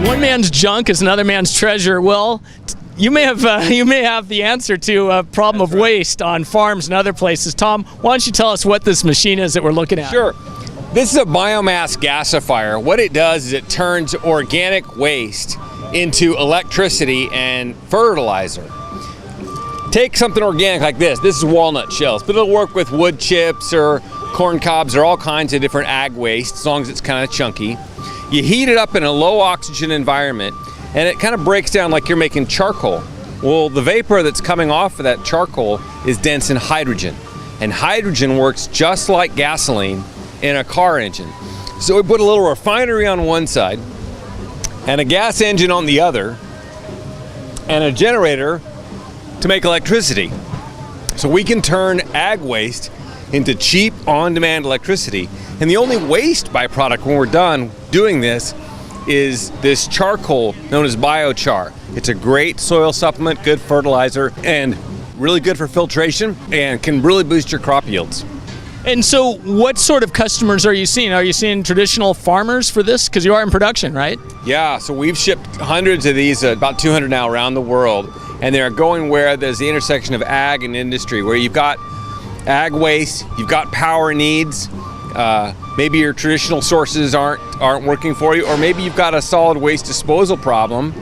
One man's junk is another man's treasure. Well, you may have the answer to a problem of waste on farms and other places. Tom, why don't you tell us what this machine is that we're looking at? Sure. This is a biomass gasifier. What it does is it turns organic waste into electricity and fertilizer. Take something organic like this. This is walnut shells, but it'll work with wood chips or corn cobs or all kinds of different ag waste, as long as it's kind of chunky. You heat it up in a low oxygen environment, and it kind of breaks down like you're making charcoal. Well, the vapor that's coming off of that charcoal is dense in hydrogen, and hydrogen works just like gasoline in a car engine. So we put a little refinery on one side, and a gas engine on the other, and a generator to make electricity. So we can turn ag waste into cheap, on-demand electricity. And the only waste byproduct when we're done doing this is this charcoal known as biochar. It's a great soil supplement, good fertilizer, and really good for filtration, and can really boost your crop yields. And so what sort of customers are you seeing? Are you seeing traditional farmers for this? Because you are in production, right? Yeah, so we've shipped hundreds of these, about 200 now around the world, and they're going where there's the intersection of ag and industry, where you've got ag waste, you've got power needs, maybe your traditional sources aren't working for you, or maybe you've got a solid waste disposal problem.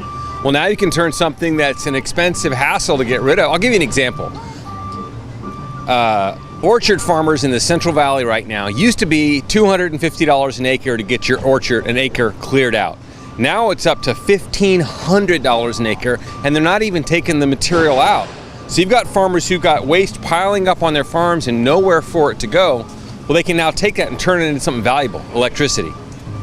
Well, now you can turn something that's an expensive hassle to get rid of. I'll give you an example. Orchard farmers in the Central Valley right now used to be $250 an acre to get your orchard, an acre, cleared out. Now it's up to $1,500 an acre, and they're not even taking the material out. So you've got farmers who've got waste piling up on their farms and nowhere for it to go. Well, they can now take that and turn it into something valuable, electricity.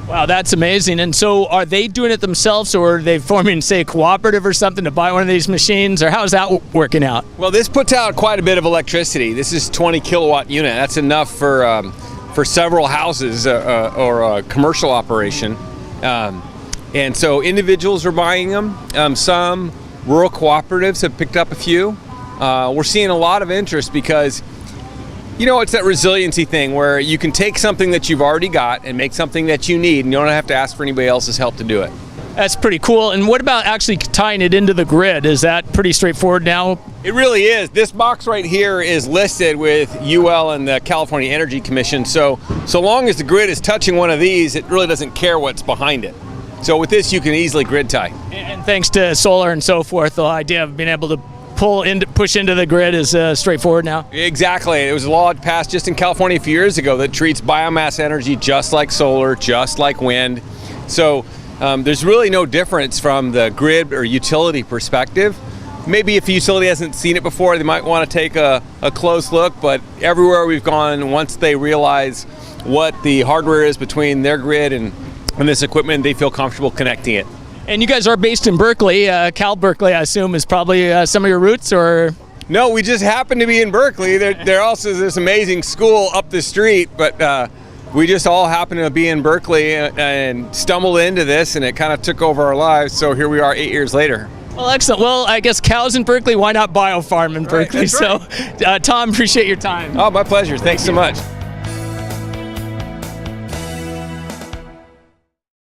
Wow, that's amazing. And so are they doing it themselves, or are they forming, say, a cooperative or something to buy one of these machines, or how is that working out? Well, this puts out quite a bit of electricity. This is 20 kilowatt unit. That's enough for several houses or a commercial operation. And so individuals are buying them. Some rural cooperatives have picked up a few. We're seeing a lot of interest because, you know, it's that resiliency thing where you can take something that you've already got and make something that you need, and you don't have to ask for anybody else's help to do it. That's pretty cool. And what about actually tying it into the grid? Is that pretty straightforward now? It really is. This box right here is listed with UL and the California Energy Commission. So long as the grid is touching one of these, it really doesn't care what's behind it. So with this, you can easily grid tie. And thanks to solar and so forth, the idea of being able to push into the grid is straightforward now? Exactly. It was a law passed just in California a few years ago that treats biomass energy just like solar, just like wind. So there's really no difference from the grid or utility perspective. Maybe if a utility hasn't seen it before, they might want to take a close look, but everywhere we've gone, once they realize what the hardware is between their grid and this equipment, they feel comfortable connecting it. And you guys are based in Berkeley. Cal Berkeley, I assume, is probably some of your roots, or? No, we just happen to be in Berkeley. There also is this amazing school up the street, but we just all happen to be in Berkeley and stumbled into this, and it kind of took over our lives. So here we are 8 years later. Well, excellent. Well, I guess cows in Berkeley, why not biofarm in Berkeley? Right, that's right. So, Tom, appreciate your time. Oh, my pleasure. Thanks so much.